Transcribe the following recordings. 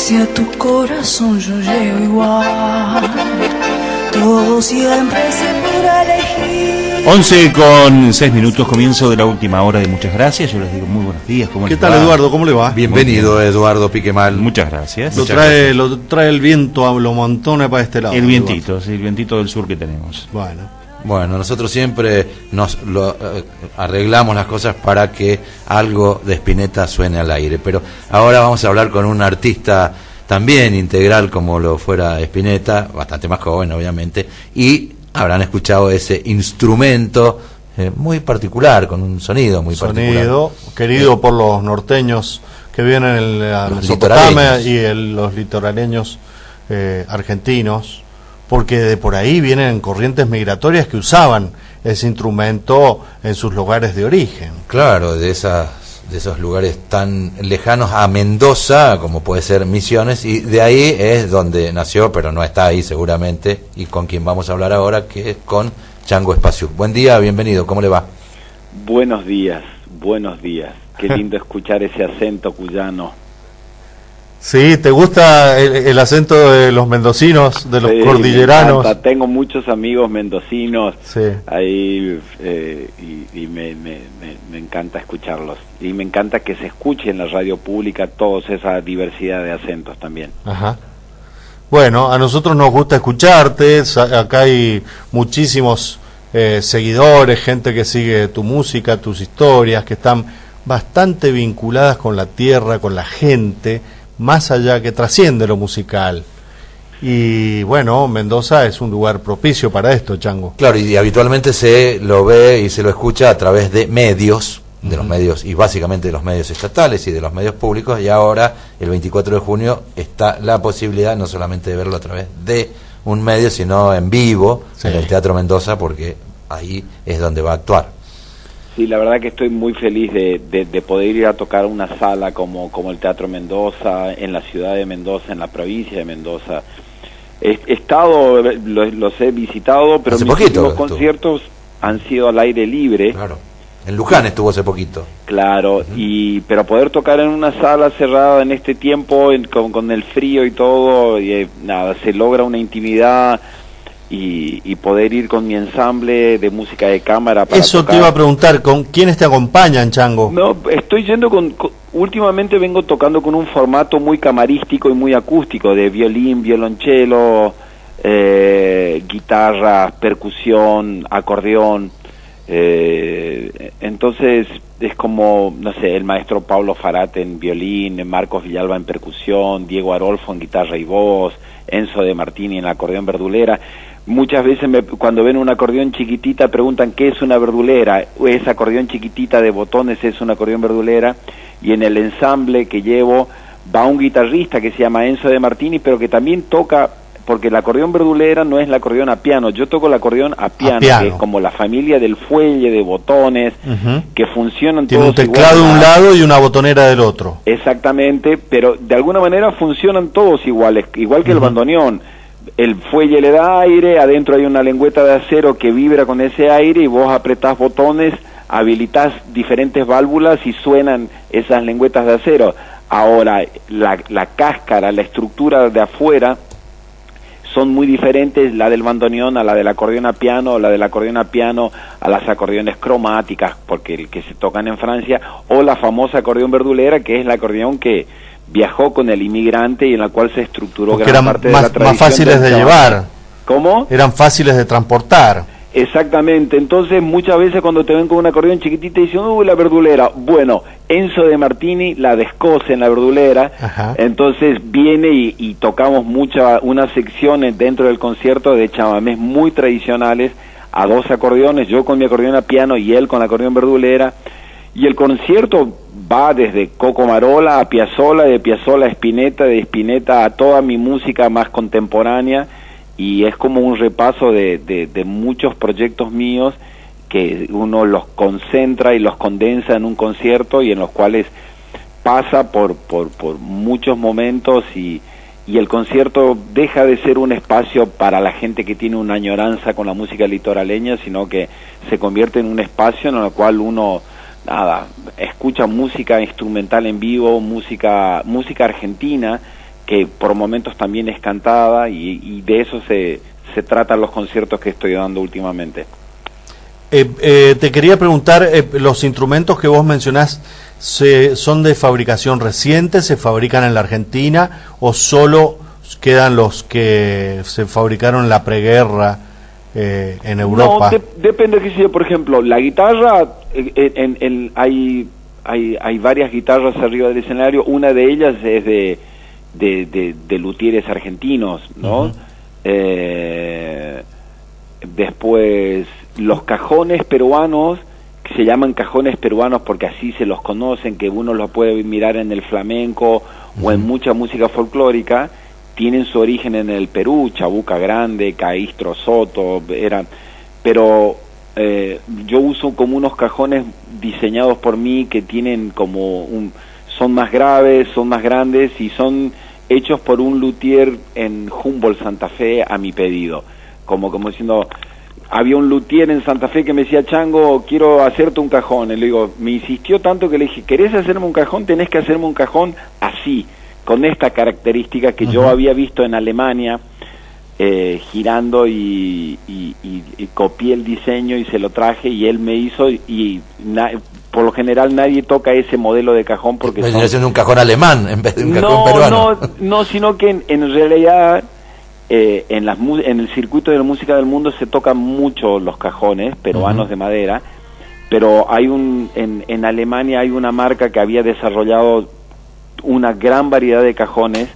Si a tu corazón yo llego igual, todo siempre se podrá elegir. 11:06, comienzo de la última hora de Muchas Gracias. Yo les digo muy buenos días. ¿Qué tal, Eduardo? ¿Cómo le va? Bienvenido, Eduardo Piquemal. Muchas gracias. Lo trae el viento, lo montona para este lado. El vientito, sí, el vientito del sur que tenemos. Bueno, nosotros siempre arreglamos las cosas para que algo de Spinetta suene al aire, pero ahora vamos a hablar con un artista también integral como lo fuera Spinetta, bastante más joven obviamente, y habrán escuchado ese instrumento muy particular, con un sonido muy particular. Sonido querido por los norteños que vienen en la Mesopotamia y los litoraleños argentinos, porque de por ahí vienen corrientes migratorias que usaban ese instrumento en sus lugares de origen. Claro, de esos lugares tan lejanos a Mendoza, como puede ser Misiones, y de ahí es donde nació, pero no está ahí seguramente, y con quien vamos a hablar ahora, que es con Chango Espaciuk. Buen día, bienvenido, ¿cómo le va? Buenos días. Qué lindo escuchar ese acento cuyano. Sí, ¿te gusta el acento de los mendocinos, de los cordilleranos? Me encanta. Tengo muchos amigos mendocinos ahí y me encanta escucharlos. Y me encanta que se escuche en la radio pública toda esa diversidad de acentos también. Ajá. Bueno, a nosotros nos gusta escucharte, acá hay muchísimos seguidores, gente que sigue tu música, tus historias, que están bastante vinculadas con la tierra, con la gente, más allá, que trasciende lo musical. Y bueno, Mendoza es un lugar propicio para esto, Chango. Claro, y habitualmente se lo ve y se lo escucha a través de medios, de los medios, y básicamente de los medios estatales y de los medios públicos, y ahora, el 24 de junio, está la posibilidad no solamente de verlo a través de un medio, sino en vivo, en el Teatro Mendoza, porque ahí es donde va a actuar. Sí, la verdad que estoy muy feliz de poder ir a tocar una sala como el Teatro Mendoza, en la ciudad de Mendoza, en la provincia de Mendoza. He estado, los he visitado, pero mis últimos conciertos han sido al aire libre. Claro. En Luján estuvo hace poquito. Claro, pero poder tocar en una sala cerrada en este tiempo, con el frío y todo, se logra una intimidad. Y poder ir con mi ensamble de música de cámara para Eso tocar. Te iba a preguntar, ¿con quiénes te acompañan, Chango? No, estoy yendo últimamente vengo tocando con un formato muy camarístico y muy acústico, de violín, violonchelo, guitarra, percusión, acordeón. Entonces es como, no sé, el maestro Pablo Farate en violín, Marcos Villalba en percusión, Diego Arolfo en guitarra y voz, Enzo de Martini en acordeón verdulera. Muchas veces cuando ven un acordeón chiquitita preguntan qué es una verdulera. Esa acordeón chiquitita de botones es una acordeón verdulera, y en el ensamble que llevo va un guitarrista que se llama Enzo de Martini, pero que también toca, porque el acordeón verdulera no es el acordeón a piano, yo toco el acordeón a piano, que es como la familia del fuelle de botones, que funcionan Tiene todos igual. Tiene un teclado de un lado y una botonera del otro. Exactamente, pero de alguna manera funcionan todos iguales, igual que el bandoneón. El fuelle le da aire, adentro hay una lengüeta de acero que vibra con ese aire, y vos apretás botones, habilitás diferentes válvulas y suenan esas lengüetas de acero. Ahora, la cáscara, la estructura de afuera son muy diferentes, la del bandoneón a la del acordeón a piano, la del acordeón a piano a las acordeones cromáticas, porque el que se tocan en Francia, o la famosa acordeón verdulera, que es la acordeón que viajó con el inmigrante y en la cual se estructuró gran parte de la tradición. Más fáciles de llevar. ¿Cómo? Eran fáciles de transportar. Exactamente, entonces muchas veces cuando te ven con un acordeón chiquitita dicen, la verdulera. Bueno, Enzo de Martini la descose en la verdulera. Ajá. Entonces viene y tocamos unas secciones dentro del concierto de chamamés muy tradicionales a dos acordeones, yo con mi acordeón a piano y él con la acordeón verdulera, y el concierto va desde Coco Marola a Piazzolla, de Piazzolla a Spinetta, de Spinetta a toda mi música más contemporánea, y es como un repaso de muchos proyectos míos que uno los concentra y los condensa en un concierto, y en los cuales pasa por muchos momentos, y el concierto deja de ser un espacio para la gente que tiene una añoranza con la música litoraleña, sino que se convierte en un espacio en el cual uno escucha música instrumental en vivo, música argentina, que por momentos también es cantada, y de eso se tratan los conciertos que estoy dando últimamente. Te quería preguntar, los instrumentos que vos mencionás, ¿son de fabricación reciente, se fabrican en la Argentina, o solo quedan los que se fabricaron en la preguerra en Europa? No, depende, qué sé yo. Por ejemplo, la guitarra, hay varias guitarras arriba del escenario. Una de ellas es de luthieres argentinos, ¿no? Uh-huh. Después, los cajones peruanos, que se llaman cajones peruanos porque así se los conocen, que uno los puede mirar en el flamenco o en mucha música folclórica, tienen su origen en el Perú, Chabuca Grande, Caistro Soto, pero yo uso como unos cajones diseñados por mí que tienen son más graves, son más grandes y son hechos por un luthier en Humboldt, Santa Fe, a mi pedido. Como diciendo, había un luthier en Santa Fe que me decía, Chango, quiero hacerte un cajón. Y le digo, me insistió tanto que le dije, ¿querés hacerme un cajón? Tenés que hacerme un cajón así, con esta característica que yo había visto en Alemania, girando, y copié el diseño y se lo traje, y él me hizo, por lo general nadie toca ese modelo de cajón porque son... haciendo un cajón alemán en vez de un cajón peruano. No, sino que en realidad en el circuito de la música del mundo se tocan mucho los cajones peruanos de madera, pero hay en Alemania hay una marca que había desarrollado una gran variedad de cajones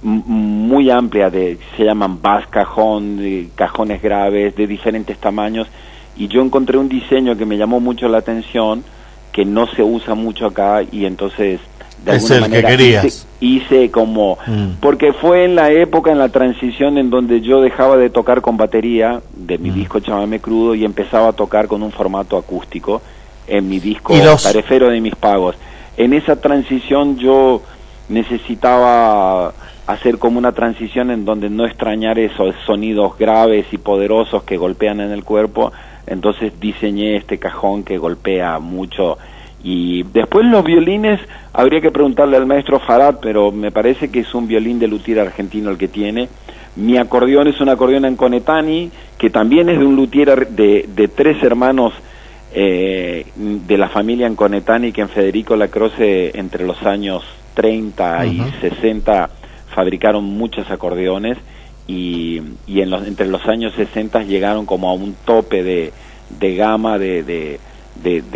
muy amplia, se llaman bass cajón, cajones graves de diferentes tamaños, y yo encontré un diseño que me llamó mucho la atención, que no se usa mucho acá, y entonces de es alguna el manera que querías. hice como porque fue en la época, en la transición en donde yo dejaba de tocar con batería de mi disco Chamamé Crudo y empezaba a tocar con un formato acústico en mi disco Tarefero de mis pagos. En esa transición yo necesitaba hacer como una transición en donde no extrañar esos sonidos graves y poderosos que golpean en el cuerpo, entonces diseñé este cajón que golpea mucho. Y después los violines, habría que preguntarle al maestro Farad, pero me parece que es un violín de luthier argentino el que tiene. Mi acordeón es un acordeón en Conetani, que también es de un luthier de 3 hermanos de la familia en Conetani, que en Federico Lacroze entre los años 30 y 60 fabricaron muchos acordeones, y entre los años 60 llegaron como a un tope de gama de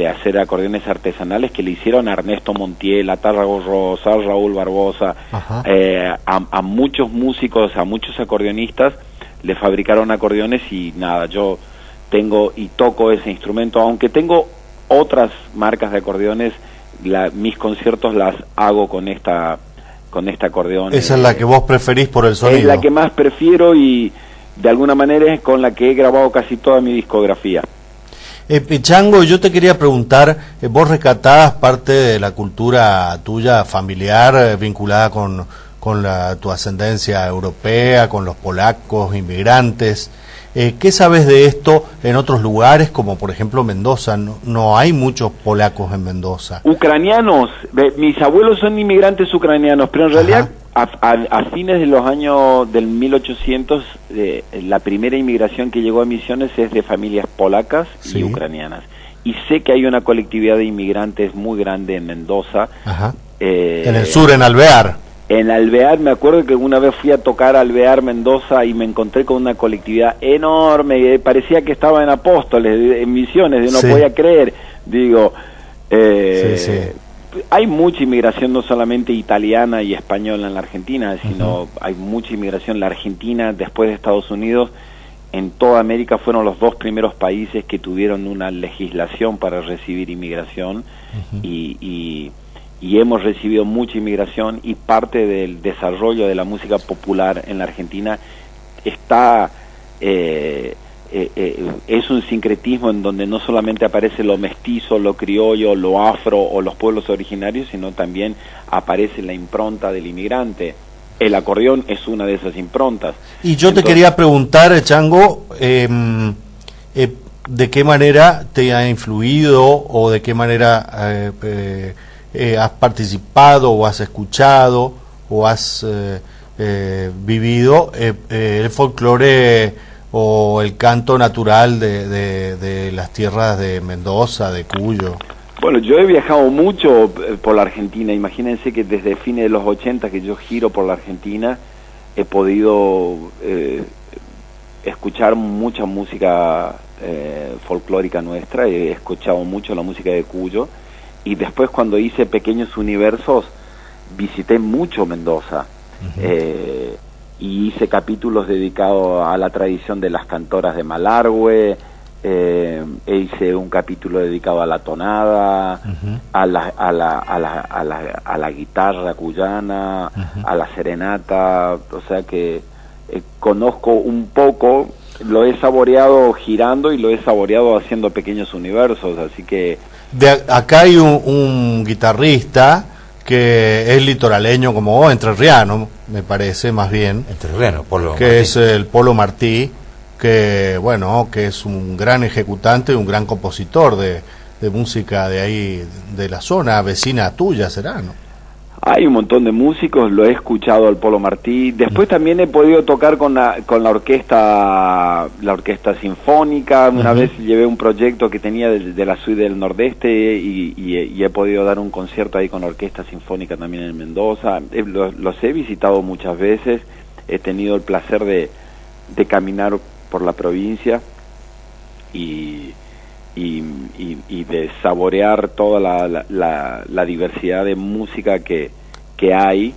hacer acordeones artesanales, que le hicieron a Ernesto Montiel, a Tárrago Rosa, a Raúl Barbosa, a muchos músicos, a muchos acordeonistas, le fabricaron acordeones. Y nada, yo tengo y toco ese instrumento, aunque tengo otras marcas de acordeones, mis conciertos las hago con este acordeón. Esa es la que vos preferís por el sonido. Es la que más prefiero, y de alguna manera es con la que he grabado casi toda mi discografía. Chango, yo te quería preguntar, vos rescatás parte de la cultura tuya familiar vinculada con tu ascendencia europea, con los polacos, inmigrantes. ¿Qué sabes de esto en otros lugares, como por ejemplo Mendoza? No hay muchos polacos en Mendoza. Ucranianos, mis abuelos son inmigrantes ucranianos, pero en realidad a fines de los años del 1800, la primera inmigración que llegó a Misiones es de familias polacas y ucranianas. Y sé que hay una colectividad de inmigrantes muy grande en Mendoza. En el sur, en Alvear. En Alvear, me acuerdo que una vez fui a tocar a Alvear, Mendoza, y me encontré con una colectividad enorme, parecía que estaba en Apóstoles, en Misiones, no podía creer. Digo, hay mucha inmigración, no solamente italiana y española en la Argentina, sino hay mucha inmigración. La Argentina, después de Estados Unidos, en toda América fueron los 2 primeros países que tuvieron una legislación para recibir inmigración, y hemos recibido mucha inmigración, y parte del desarrollo de la música popular en la Argentina está es un sincretismo en donde no solamente aparece lo mestizo, lo criollo, lo afro o los pueblos originarios, sino también aparece la impronta del inmigrante. El acordeón es una de esas improntas. Y yo te quería preguntar, Chango, ¿de qué manera te ha influido, o de qué manera has participado o has escuchado o has vivido el folclore o el canto natural de las tierras de Mendoza, de Cuyo? Bueno, yo he viajado mucho por la Argentina. Imagínense que desde fines de los 80 que yo giro por la Argentina, he podido escuchar mucha música folclórica nuestra. He escuchado mucho la música de Cuyo, y después cuando hice Pequeños Universos visité mucho Mendoza. Y hice capítulos dedicados a la tradición de las cantoras de Malargüe. Hice un capítulo dedicado a la tonada, a la guitarra cuyana, a la serenata. O sea que conozco un poco, lo he saboreado girando y lo he saboreado haciendo Pequeños Universos, así que... Acá hay un guitarrista que es litoraleño como vos, entrerriano, me parece, más bien. Entrerriano, Polo que Martí. Es el Polo Martí, que bueno, que es un gran ejecutante y un gran compositor de música de ahí, de la zona vecina tuya, será, ¿no? Hay un montón de músicos, lo he escuchado al Polo Martí. Después también he podido tocar con la orquesta sinfónica. Una vez llevé un proyecto que tenía de la suite del Nordeste y he podido dar un concierto ahí con la orquesta sinfónica también en Mendoza. Los he visitado muchas veces. He tenido el placer de caminar por la provincia y de saborear toda la diversidad de música que hay.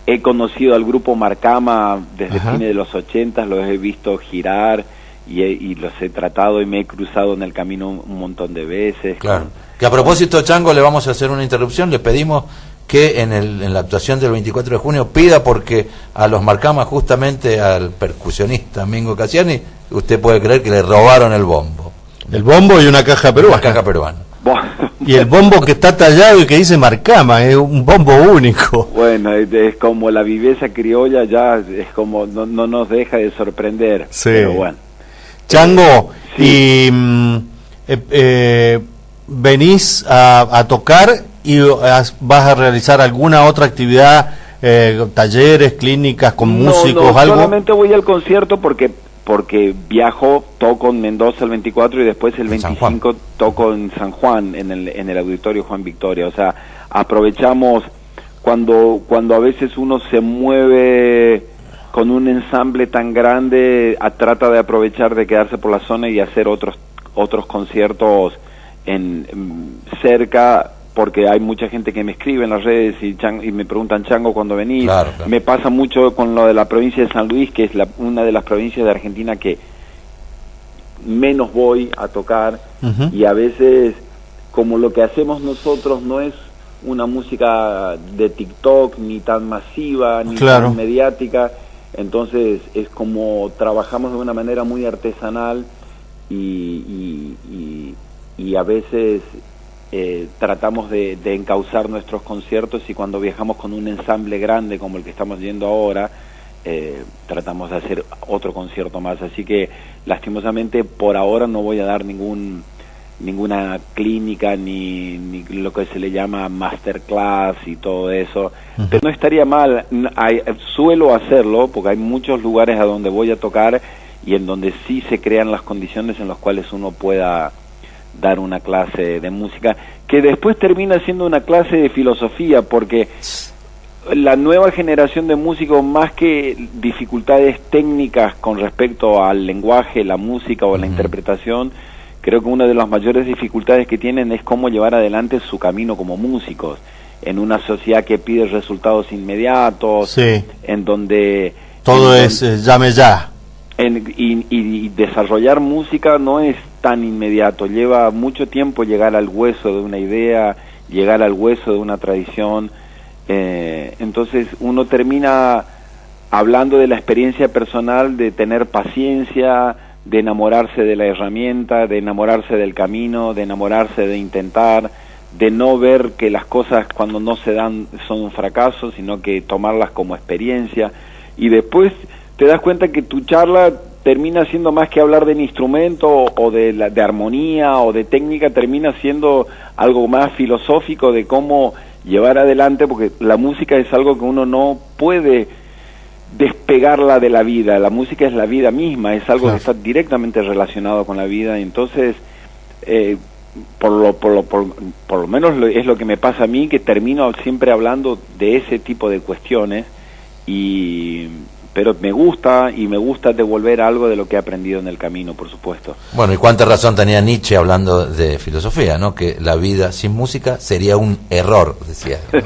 He conocido al grupo Marcama desde fines de los 80, los he visto girar y los he tratado y me he cruzado en el camino un montón de veces. Claro. Que a propósito, Chango, le vamos a hacer una interrupción. Le pedimos que en la actuación del 24 de junio pida, porque a los Marcama, justamente al percusionista Mingo Cassiani, usted puede creer que le robaron el bombo. El bombo y una caja peruana. Una caja peruana. Y el bombo que está tallado y que dice Marcama, es un bombo único. Bueno, es como la viveza criolla, ya es como no nos deja de sorprender. Sí. Pero bueno. Chango, sí. Y venís a tocar y vas a realizar alguna otra actividad, talleres, clínicas con músicos, algo. Solamente voy al concierto porque viajo, toco en Mendoza el 24 y después el 25 toco en San Juan, en el Auditorio Juan Victoria. O sea, aprovechamos cuando a veces uno se mueve con un ensamble tan grande, trata de aprovechar de quedarse por la zona y hacer otros conciertos cerca, porque hay mucha gente que me escribe en las redes y me preguntan, Chango, ¿cuándo venís? Claro. Me pasa mucho con lo de la provincia de San Luis, que es una de las provincias de Argentina que menos voy a tocar, y a veces, como lo que hacemos nosotros no es una música de TikTok, ni tan masiva, ni tan mediática, entonces es como trabajamos de una manera muy artesanal y a veces tratamos de encauzar nuestros conciertos, y cuando viajamos con un ensamble grande como el que estamos yendo ahora, tratamos de hacer otro concierto más. Así que lastimosamente por ahora no voy a dar ninguna clínica ni lo que se le llama masterclass y todo eso, pero no estaría mal. Suelo hacerlo porque hay muchos lugares a donde voy a tocar y en donde sí se crean las condiciones en las cuales uno pueda dar una clase de música, que después termina siendo una clase de filosofía, porque la nueva generación de músicos, más que dificultades técnicas con respecto al lenguaje, la música o la interpretación, creo que una de las mayores dificultades que tienen es cómo llevar adelante su camino como músicos en una sociedad que pide resultados inmediatos, en donde todo es llame ya. Y desarrollar música no es tan inmediato, lleva mucho tiempo llegar al hueso de una idea, llegar al hueso de una tradición. Entonces uno termina hablando de la experiencia personal, de tener paciencia, de enamorarse de la herramienta, de enamorarse del camino, de enamorarse de intentar, de no ver que las cosas cuando no se dan son un fracaso, sino que tomarlas como experiencia, y después te das cuenta que tu charla termina siendo más que hablar del instrumento o de armonía o de técnica, termina siendo algo más filosófico de cómo llevar adelante, porque la música es algo que uno no puede despegarla de la vida. La música es la vida misma, es algo que está directamente relacionado con la vida. Entonces, por lo menos es lo que me pasa a mí, que termino siempre hablando de ese tipo de cuestiones, pero me gusta devolver algo de lo que he aprendido en el camino, por supuesto. Bueno, y cuánta razón tenía Nietzsche hablando de filosofía, ¿no? Que la vida sin música sería un error, decía, ¿no?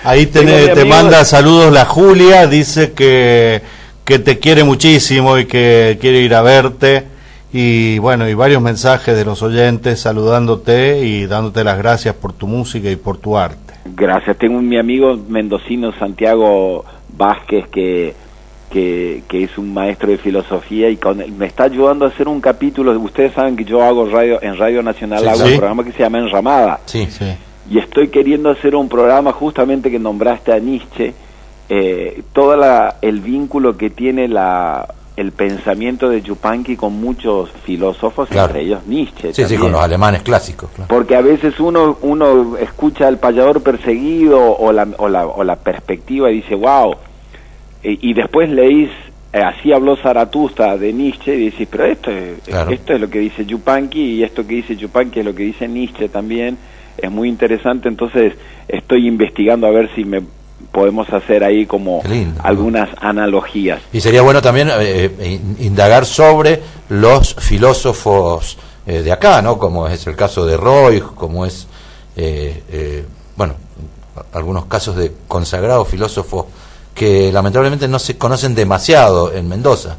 Ahí te manda saludos la Julia, dice que te quiere muchísimo y que quiere ir a verte, y bueno, y varios mensajes de los oyentes saludándote y dándote las gracias por tu música y por tu arte. Gracias. Tengo mi amigo mendocino Santiago Vázquez que es un maestro de filosofía y me está ayudando a hacer un capítulo. Ustedes saben que yo hago en Radio Nacional, hago un programa que se llama Enramada. Sí. Y estoy queriendo hacer un programa justamente que nombraste a Nietzsche, el vínculo que tiene el pensamiento de Yupanqui con muchos filósofos, claro, entre ellos Nietzsche. Sí, con los alemanes clásicos. Claro. Porque a veces uno escucha al payador perseguido o la perspectiva y dice, wow, y después leís, así habló Zaratustra de Nietzsche, y decís, pero esto es lo que dice Yupanqui, y esto que dice Yupanqui es lo que dice Nietzsche también. Es muy interesante, entonces estoy investigando a ver si podemos hacer ahí como algunas analogías. Y sería bueno también indagar sobre los filósofos de acá, ¿no? Como es el caso de Roy, como es, bueno, algunos casos de consagrados filósofos que lamentablemente no se conocen demasiado en Mendoza.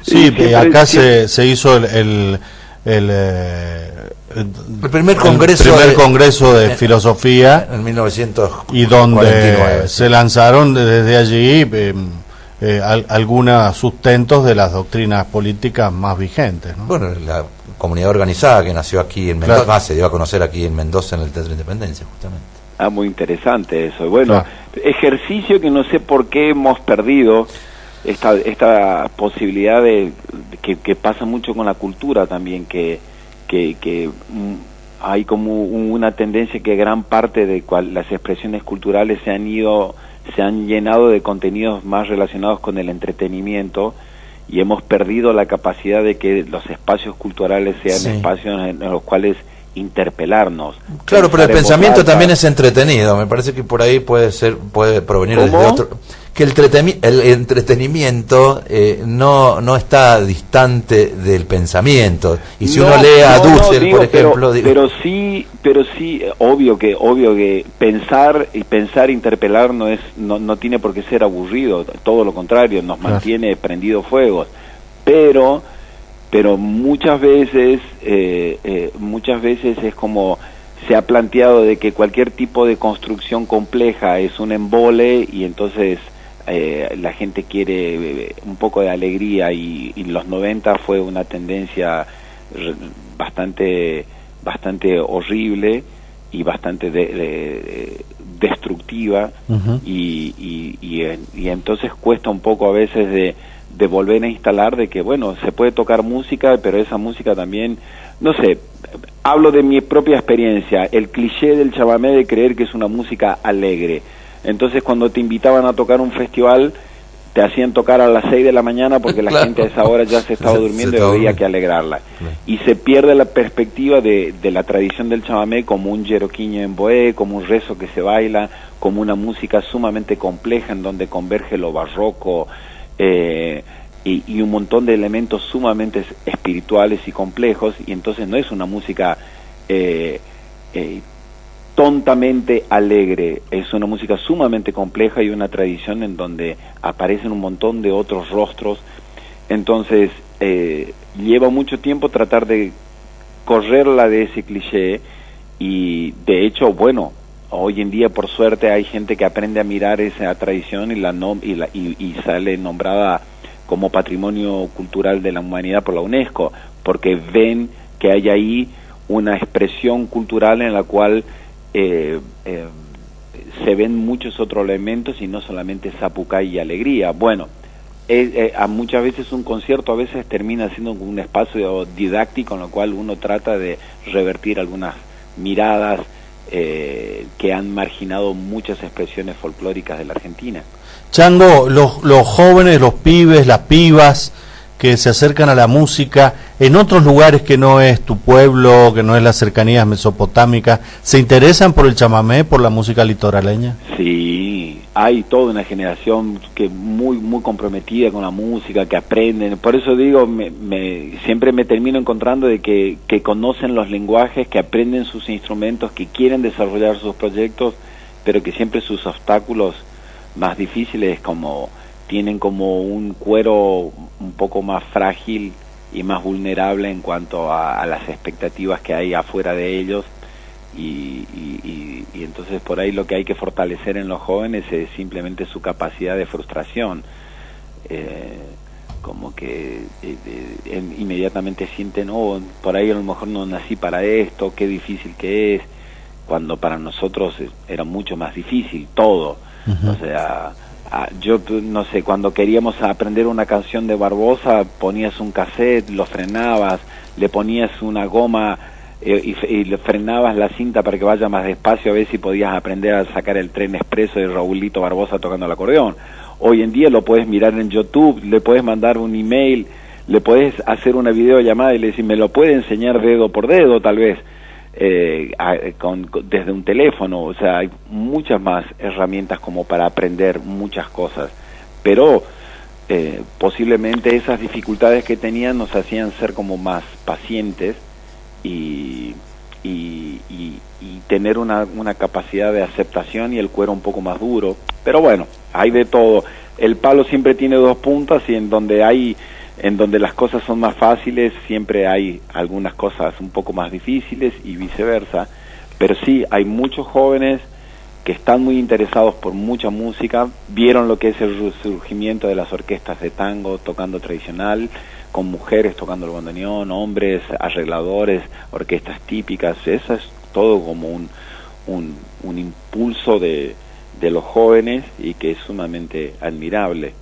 Sí, acá se hizo el primer congreso de filosofía en 1949, y donde se lanzaron desde allí algunos sustentos de las doctrinas políticas más vigentes, ¿no? Bueno, la comunidad organizada que nació aquí en Mendoza, claro, se dio a conocer aquí en Mendoza en el Teatro Independencia, justamente. Muy interesante eso. Bueno, ejercicio que no sé por qué hemos perdido, esta posibilidad de que pasa mucho con la cultura también, que hay como una tendencia que gran parte de las expresiones culturales se han llenado de contenidos más relacionados con el entretenimiento, y hemos perdido la capacidad de que los espacios culturales sean espacios en los cuales interpelarnos. Claro, pero el pensamiento también es entretenido. Me parece que por ahí puede provenir desde otro. Que el entretenimiento no está distante del pensamiento. Y si uno lee a Dussel, por ejemplo, pero sí, obvio que pensar e interpelar no tiene por qué ser aburrido. Todo lo contrario, nos mantiene prendido fuegos. Pero muchas veces es como se ha planteado de que cualquier tipo de construcción compleja es un embole, y entonces la gente quiere un poco de alegría, y los 90 fue una tendencia bastante horrible y bastante destructiva. Y entonces cuesta un poco a veces de volver a instalar de que, bueno, se puede tocar música, pero esa música también, no sé, hablo de mi propia experiencia, el cliché del chamamé de creer que es una música alegre. Entonces cuando te invitaban a tocar un festival, te hacían tocar a las 6 de la mañana porque la gente a esa hora ya se estaba durmiendo y había que alegrarla. Y se pierde la perspectiva de la tradición del chamamé como un yeroquiño en boé, como un rezo que se baila, como una música sumamente compleja en donde converge lo barroco, y un montón de elementos sumamente espirituales y complejos, y entonces no es una música tontamente alegre, es una música sumamente compleja y una tradición en donde aparecen un montón de otros rostros. Entonces lleva mucho tiempo tratar de correrla de ese cliché, y de hecho, bueno, hoy en día por suerte hay gente que aprende a mirar esa tradición y sale nombrada como Patrimonio Cultural de la Humanidad por la UNESCO, porque ven que hay ahí una expresión cultural en la cual se ven muchos otros elementos y no solamente zapucay y alegría. Bueno, muchas veces un concierto a veces termina siendo un espacio didáctico en lo cual uno trata de revertir algunas miradas que han marginado muchas expresiones folclóricas de la Argentina. Chango, los jóvenes, los pibes, las pibas que se acercan a la música en otros lugares que no es tu pueblo, que no es las cercanías mesopotámicas, ¿se interesan por el chamamé, por la música litoraleña? Sí, hay toda una generación que muy comprometida con la música, que aprenden. Por eso digo, siempre me termino encontrando de que conocen los lenguajes, que aprenden sus instrumentos, que quieren desarrollar sus proyectos, pero que siempre sus obstáculos más difíciles tienen como un cuero un poco más frágil y más vulnerable en cuanto a las expectativas que hay afuera de ellos, y entonces por ahí lo que hay que fortalecer en los jóvenes es simplemente su capacidad de frustración, como que inmediatamente sienten, por ahí a lo mejor no nací para esto, qué difícil que es, cuando para nosotros era mucho más difícil todo. Uh-huh. O sea, yo no sé, cuando queríamos aprender una canción de Barbosa, ponías un cassette, lo frenabas, le ponías una goma y le frenabas la cinta para que vaya más despacio, a ver si podías aprender a sacar el tren expreso de Raulito Barbosa tocando el acordeón. Hoy en día lo puedes mirar en YouTube, le puedes mandar un email, le puedes hacer una videollamada y le decís, me lo puede enseñar dedo por dedo tal vez, desde un teléfono. O sea, hay muchas más herramientas como para aprender muchas cosas, pero posiblemente esas dificultades que tenían nos hacían ser como más pacientes y tener una capacidad de aceptación y el cuero un poco más duro. Pero bueno, hay de todo. El palo siempre tiene dos puntas, y en donde las cosas son más fáciles siempre hay algunas cosas un poco más difíciles y viceversa. Pero sí, hay muchos jóvenes que están muy interesados por mucha música, vieron lo que es el resurgimiento de las orquestas de tango tocando tradicional, con mujeres tocando el bandoneón, hombres, arregladores, orquestas típicas. Eso es todo como un impulso de los jóvenes, y que es sumamente admirable.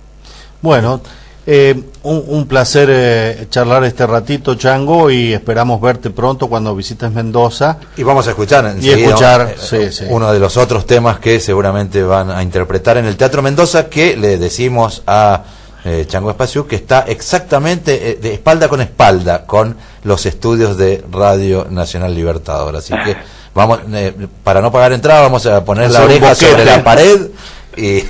Bueno, un placer charlar este ratito, Chango, y esperamos verte pronto cuando visites Mendoza. Y vamos a escuchar uno de los otros temas que seguramente van a interpretar en el Teatro Mendoza, que le decimos a Chango Espaciú que está exactamente de espalda con los estudios de Radio Nacional Libertador. Así que vamos, para no pagar entrada, vamos a poner la oreja sobre la pared. Y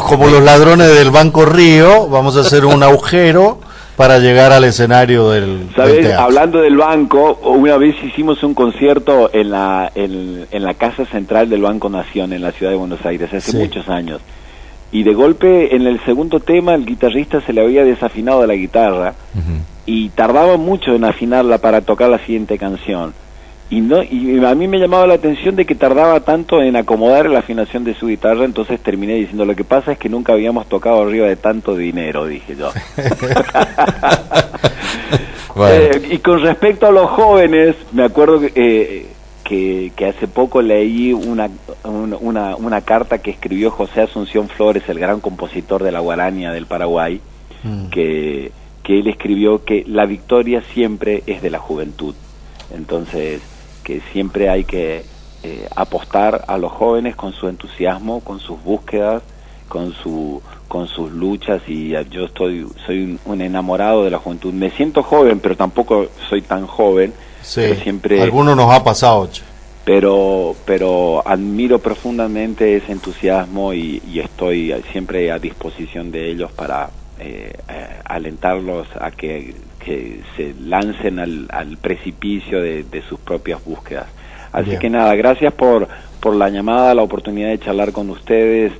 como los ladrones del Banco Río, vamos a hacer un agujero para llegar al escenario del teatro. Hablando del banco, una vez hicimos un concierto en la Casa Central del Banco Nación en la ciudad de Buenos Aires hace muchos años, y de golpe en el segundo tema el guitarrista se le había desafinado la guitarra, uh-huh, y tardaba mucho en afinarla para tocar la siguiente canción. Y a mí me llamaba la atención de que tardaba tanto en acomodar la afinación de su guitarra. Entonces terminé diciendo, lo que pasa es que nunca habíamos tocado arriba de tanto dinero, dije yo. Bueno. Y con respecto a los jóvenes, me acuerdo que hace poco leí una carta que escribió José Asunción Flores, el gran compositor de la guaraña del Paraguay, que él escribió que la victoria siempre es de la juventud. Entonces, que siempre hay que apostar a los jóvenes con su entusiasmo, con sus búsquedas, con sus luchas, y yo soy un enamorado de la juventud. Me siento joven, pero tampoco soy tan joven. Sí, pero siempre, algunos nos ha pasado, pero admiro profundamente ese entusiasmo, y estoy siempre a disposición de ellos para alentarlos a que se lancen al precipicio de sus propias búsquedas. Así Bien. Que nada, gracias por la llamada, la oportunidad de charlar con ustedes.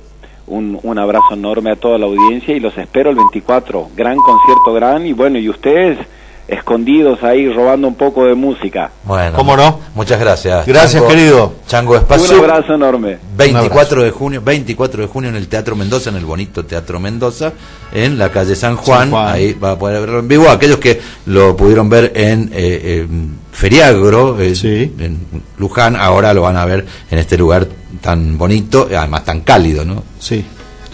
Un abrazo enorme a toda la audiencia, y los espero el 24, gran concierto, y bueno, y ustedes escondidos ahí robando un poco de música. Bueno, ¿cómo no? Muchas gracias. Gracias, Chango, querido. Chango Espaciú. Un abrazo enorme. 24 de junio en el Teatro Mendoza, en el bonito Teatro Mendoza, en la calle San Juan. Ahí va a poder verlo en vivo. Aquellos que lo pudieron ver en Feriagro, en Luján, ahora lo van a ver en este lugar tan bonito, además tan cálido, ¿no? Sí.